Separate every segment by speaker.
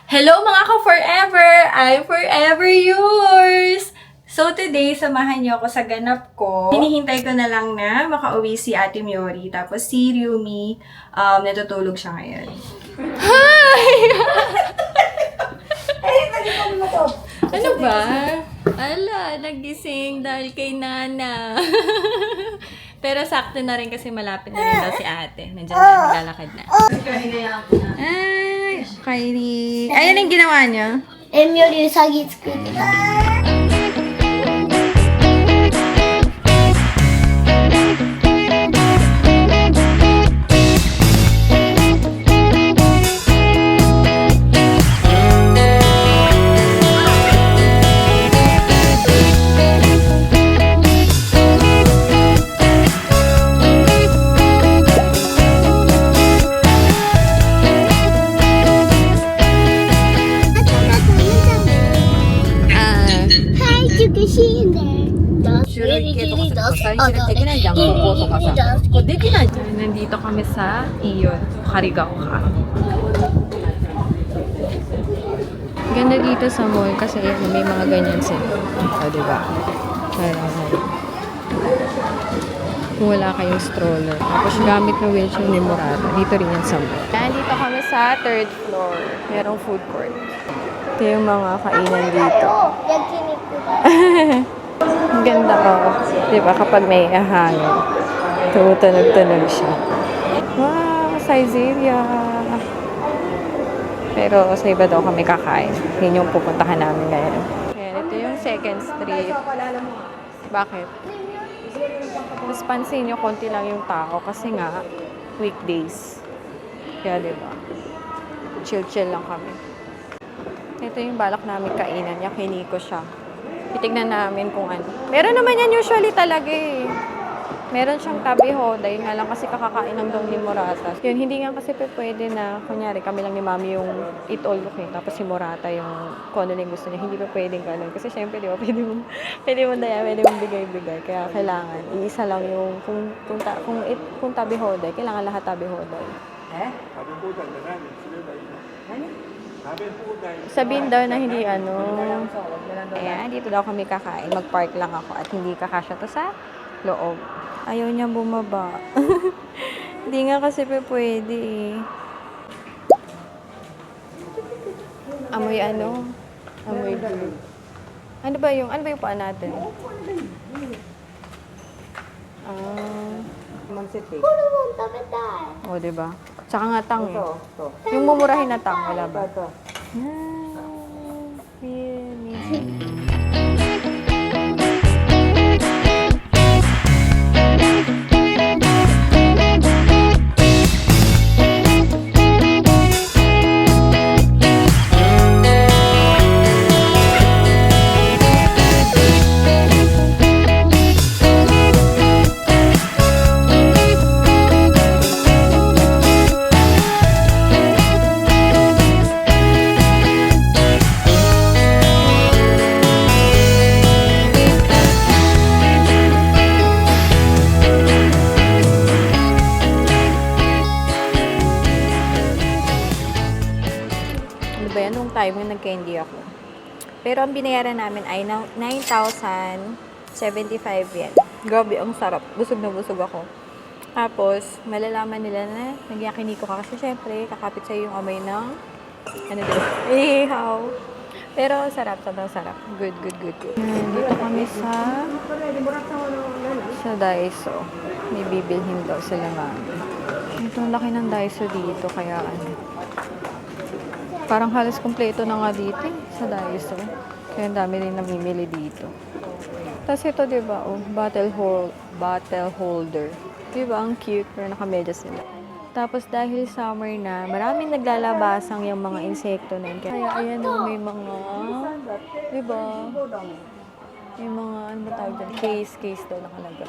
Speaker 1: Hello mga ka-forever! I'm forever yours! So today, samahan niyo ako sa ganap ko. Hinihintay ko na lang na makauwi si Ate Miori. Tapos si Ryumi, natutulog siya ngayon. Hi! Ano ba? Ala, nagising dahil kay Nana. Pero sakto na rin kasi malapit na rin daw si ate. Nandiyan na, naglalakad na. Ay, Kylie. Ayan ang ginawa niyo?
Speaker 2: エミよりウサギ作ってた。
Speaker 1: Nandito kami sa Iyon, Karigaoka. Ganda dito sa mall kasi may mga ganyan sila. O, diba? Kung wala kayong stroller. Tapos gamit na wheelchair ni Murata. Dito rin yan sa mall. Nandito kami sa third floor. Merong food court. Ito yung mga kainan dito. Ang ganda ko. Diba? Kapag may ahangin. Tumutunog-tunog siya. Wow! Saizeriya! Pero sa iba daw kami kakain. Yun yung pupuntahan namin ngayon. Ayan, ito yung second street. Bakit? Mas pansin nyo, konti lang yung tao kasi nga, weekdays. Kaya diba? Chill-chill lang kami. Ito yung balak namin kainan. Yakiniko siya. Titignan namin kung ano. Meron naman yan usually talaga eh. Meron siyang tabi hoday nga lang kasi kakakain ng dong ni Murata. Yun, hindi nga kasi pwede na, kunyari, kami lang ni Mami yung eat all you can, tapos si Murata yung kung ano yung gusto niya. Hindi pa pwedeng ganun. Kasi syempre, di ba, pwede mong daya, pwede mong bigay-bigay. Kaya kailangan, iisa lang yung, kung tabi hoday, kailangan lahat tabi hoday. Sabihin daw na hindi ayan, dito daw kami kakain. Mag-park lang ako at hindi kakasya to sa loob. Ayaw niya bumaba. Hindi nga kasi pwede eh. Amoy Amoy blue. Ano ba yung paan natin? Oh, diba? Tsaka nga tang eh. Yung mumurahin na tang, wala ba? Really? Nung time yung nag-candy ako. Pero ang binayaran namin ay 9,075 yen. Grabe, ang sarap. Busog na busog ako. Tapos, malalaman nila na nagyakiniko ka kasi syempre, kakapit sa'yo yung amoy ng ihaw. Pero sarap, sobrang sarap. Good. Dito kami sa Daiso. May bibilhin daw sila mami. Ito, ang laki ng Daiso dito, kaya parang halos kompleto na nga dito sa Daiso. Kaya ang dami rin namimili dito. Tapos ito, diba, bottle holder. Diba, ang cute. Pero nakamedya sila. Tapos dahil summer na, maraming naglalabasang yung mga insekto na yun. Kaya ayan may mga, diba, may mga, ano ba tawag dyan? Case daw nakalagay.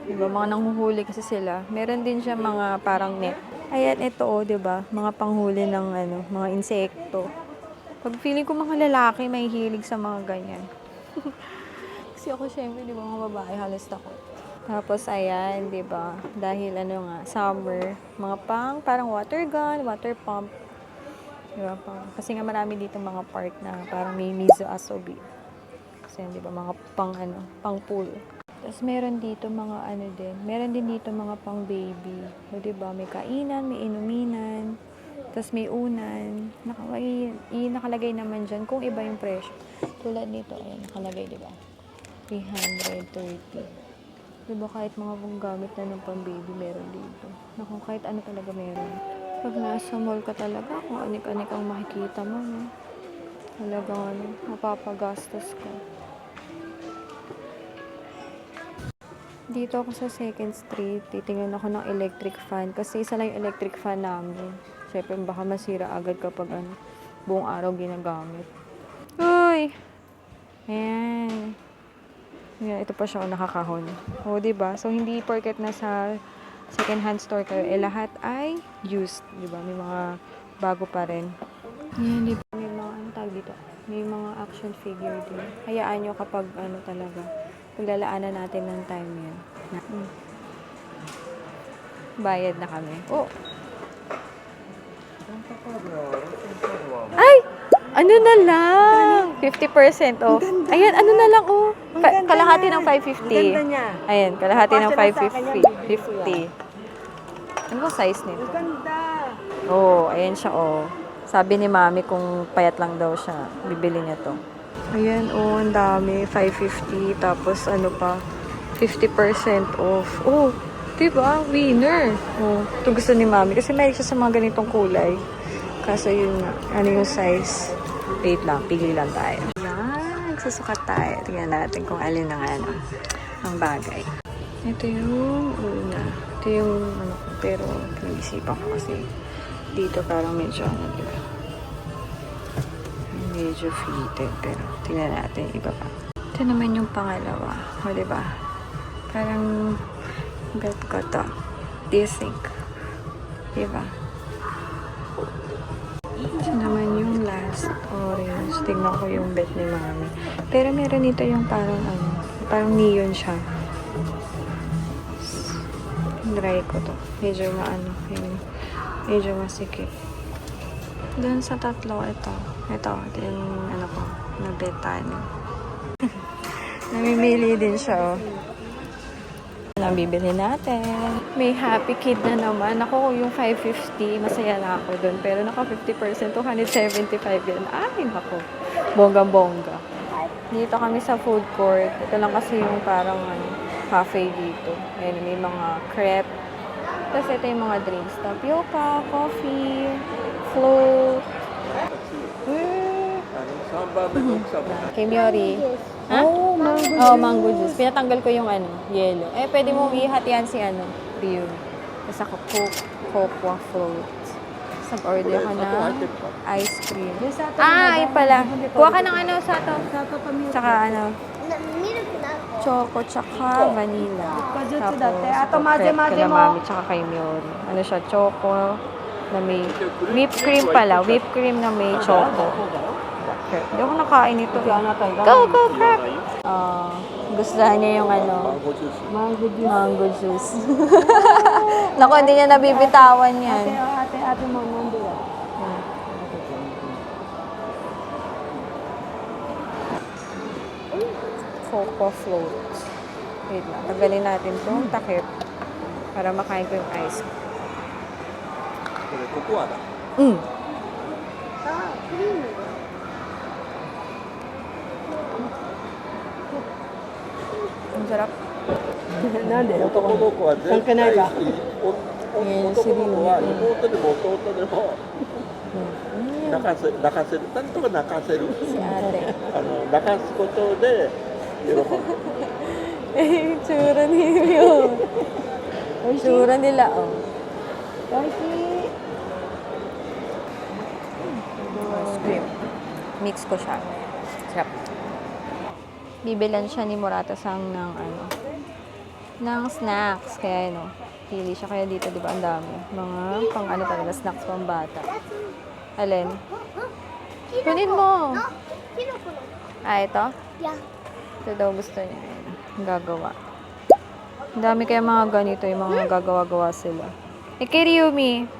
Speaker 1: Diba, mga nanghuhuli kasi sila. Meron din siya mga parang net. Ayan, ito diba? Mga panghuli ng mga insekto. Pag feeling ko mga lalaki, may hilig sa mga ganyan. Kasi ako syempre, diba, mga babae, halos takot. Tapos, ayan, diba? Dahil summer, mga parang water gun, water pump. Diba? Kasi nga marami dito mga park na parang may Mizo Asobi. Kasi di ba mga pang pool. Tapos meron dito mga ano din. Meron din dito mga pang baby. O di ba? May kainan, may inuminan. Tapos may unan. Nakalagay naman dyan kung iba yung presyo. Tulad nito, ayan, nakalagay, di ba? 330. Di ba kahit mga gamit na ng pang baby meron dito. Naku, kahit ano talaga meron. Pag nasa mall ka talaga, kung anik-anik ang makikita mo, no? Talagang ano, mapapagastos ka. Dito ako sa 2nd Street, titingnan ako ng electric fan. Kasi isa lang yung electric fan namin. Siyempre, baka masira agad kapag ano, buong araw ginagamit. Uy! Ayan. Ayan, ito pa siya nakakahon. O, diba? So, hindi porket na sa second-hand store kayo, lahat ay used. Diba? May mga bago pa rin. Ayan, diba? May mga, ano tawag dito? May mga action figure din. Hayaan nyo kapag ano talaga, paglalaanan natin ng time yan. Bayad na kami. Oh! Ay! Ano na lang? 50% off. Ayan, ano na lang, oh. Kalahati ng 550. Ayan, kalahati ng 550. 50. Ano ba size nito? Oh, ayan siya, oh. Sabi ni Mami kung payat lang daw siya, bibili niya to. Ayan, oh, ang dami. 550. Tapos, ano pa, 50% off. Oh, diba? Winner. Oh, ito gusto ni Mami. Kasi may siya sa mga ganitong kulay. Kaso yun nga, ano yung size? Wait lang, pigil lang tayo. Ayan, susukat tayo. Tingnan natin kung alin ang ano, ang bagay. Ito yung una. Ito yung ano ko, pero pinag-isipan ko kasi dito parang medyo ano, diba? Medyo fitted, pero tingnan natin iba pa. Ito naman yung pangalawa. O, diba? Parang bet ko to. Do you think? Diba? Ito naman yung last orange. Tingnan ko yung bet ni Mami. Pero meron dito yung parang ano, parang neon siya. Try ko to. Medyo maano, medyo masikip. Doon sa tatlo, ito yung ano ko, nabetan. Namimili din siya, oh. Nabibili natin. May Happy Kid na naman. Ako, yung 550, masaya na ako doon. Pero naka 50%, 275 yan. Ay, nako. Bongga-bongga. Dito kami sa food court. Ito lang kasi yung parang cafe dito. Ayun, may mga crepe. Tapos ito yung mga drinks. Tapioca, coffee, float. Kimyori. Ha? Mango juice. Pinatanggal ko yung yellow. Pwede mo ihatian si Ryu. Sa cocoa float. Nag-order ako ng ice cream. Ay pala. Kuha ka ng sato. Tsaka choco, tsaka vanilla. Tapos crepe kila Mami, tsaka kay Miori. Ano siya, choco na may whipped cream pala. Whipped cream na may choco. Hindi ako nakain ito. Go, crap! Gustuhan niya yung mango juice. Naku, hindi niya nabibitawan yan.
Speaker 2: Ate, mango.
Speaker 1: Cocoa float. Wait lang. Tagalin natin itong takip para makain ko yung ice.
Speaker 3: Cocoa da.
Speaker 1: Ang sarap.
Speaker 3: 男の子は絶対男の子は妹でも弟でも泣かせる。なんとか泣かせる。
Speaker 1: Si ate.
Speaker 3: 泣かすことで喜ぶ。
Speaker 1: Tsura niyo. Tsura nila, oh. Ice cream. Mix ko siya. Sarap. Bibilan siya ni Murata-sang ng snacks. Kaya, pili siya. Kaya dito, di ba, ang dami. Mga talaga, snacks pang bata. Alin? Kunin mo. Ito?
Speaker 2: Yeah.
Speaker 1: Ito daw gusto niya. Ang gagawa. Ang dami kaya mga ganito, yung mga gagawa-gawa sila. Kay Ryumi.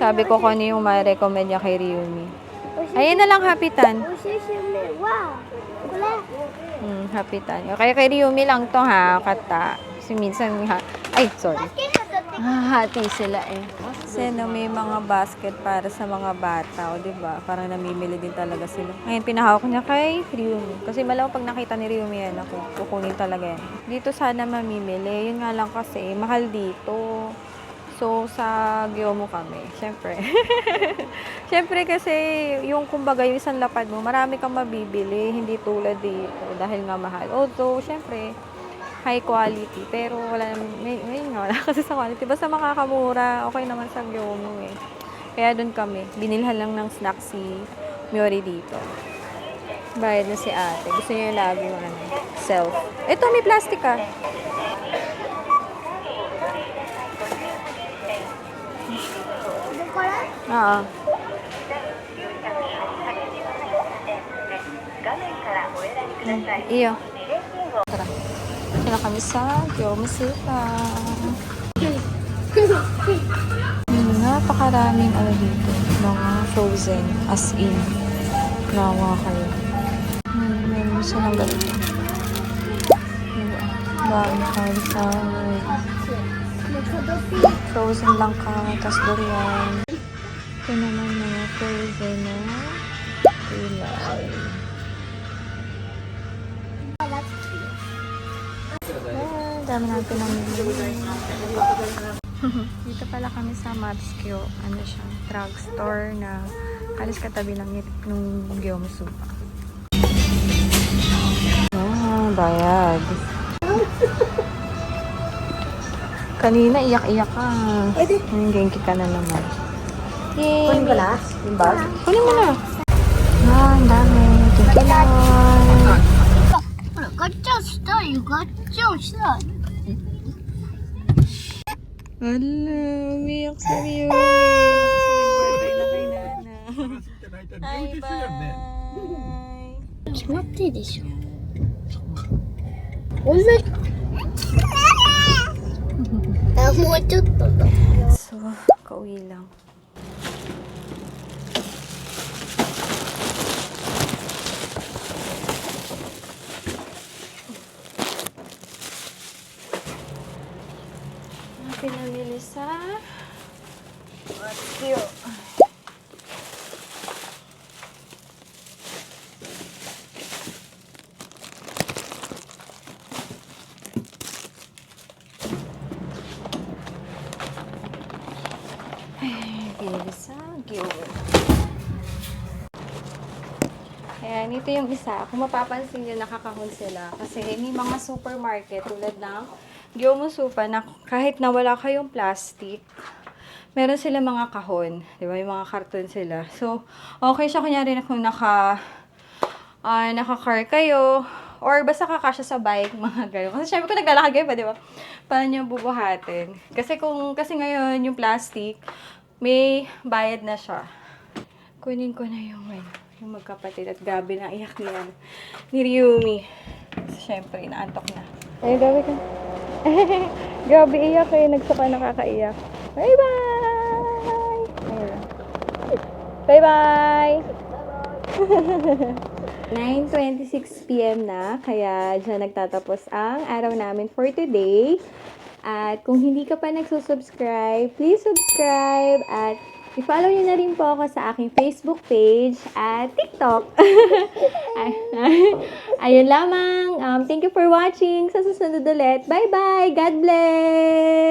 Speaker 1: Sabi ko kung ano yung ma-recommend niya kay Ryumi. Ayun na lang, Hapitan.
Speaker 2: おすすめはこれ
Speaker 1: Hapitan. Okay, kay Ryumi lang to ha, kata. Kasi minsan, ay, sorry. Hahati sila eh. Kasi no, may mga basket para sa mga bata, o diba? Parang namimili din talaga sila. Ngayon, pinahawak niya kay Ryumi. Kasi malaw pag nakita ni Ryumi yan, ako, kukunin talaga yan. Dito sana mamimili. Yun nga lang kasi, mahal dito. So, sa Gyomu kami. Siyempre. Siyempre kasi, yung kumbaga, yung isang lapad mo, marami kang mabibili. Hindi tulad dito. Dahil nga mahal. Although, siyempre, high quality. Pero wala may nga, wala kasi sa quality. Basta makakamura, okay naman sa Gyomu eh. Kaya doon kami. Binilhan lang ng snack si Myori dito. Bayad na si ate. Gusto niya yung lagi yung self. Ito, may plastic ah. Oo. Iyo. Tara. Sila kami sa Gyomu Supa. Napakaraming ano dito. Mga frozen. As in. Nawa kayo. Meron silang ganito. Dami kayo sa frozen lang ka. Tas durian. Ito naman mga frozen na kulay. Dami natin ang dito pala kami sa Matsukiyo. Ano siya? Drugstore na halos katabi ng Gyomu Supa. Bayad. Kanina iyak-iyak ka. Genki ka na naman. Yay!
Speaker 2: Kunin ko na yung bag.
Speaker 1: Kunin mo na. Ang dami. Thank you, Lord.
Speaker 2: ほらガッチャンしたいよガッチャンしたい
Speaker 1: Hala, umiyak si Ryumi. Bye bye.
Speaker 2: 決まってるでしょ同じあもうちょっとだ
Speaker 1: So, kauwi lang. Pinamili sa Matsukiyo. Pinamili sa Gyomu. Ayan, ito yung isa. Kung mapapansin nyo, nakakahon sila. Kasi may mga supermarket tulad ng Gyomu Supa na kahit na wala kayong plastic, meron sila mga kahon. Di ba? May mga karton sila. So, okay siya kunyari na kung naka-car kayo or basta kakasya sa bike, mga gano'n. Kasi syempre kung naglalakad kayo pa, di ba? Paano nyo bubuhatin? Kasi ngayon yung plastic, may bayad na siya. Kunin ko na yung magkapatid at gabi na iyak ni Ryumi. Kasi syempre, inaantok na. Ay, gabi ka. Grabe iyak eh. Nagsuka nakakaiyak. Bye-bye! Bye-bye! 9:26 PM na. Kaya dyan nagtatapos ang araw namin for today. At kung hindi ka pa nagsusubscribe, please subscribe. At i-follow nyo na rin po ako sa aking Facebook page at TikTok. Ayun lamang. Thank you for watching. Sa susunod ulit. Bye-bye. God bless!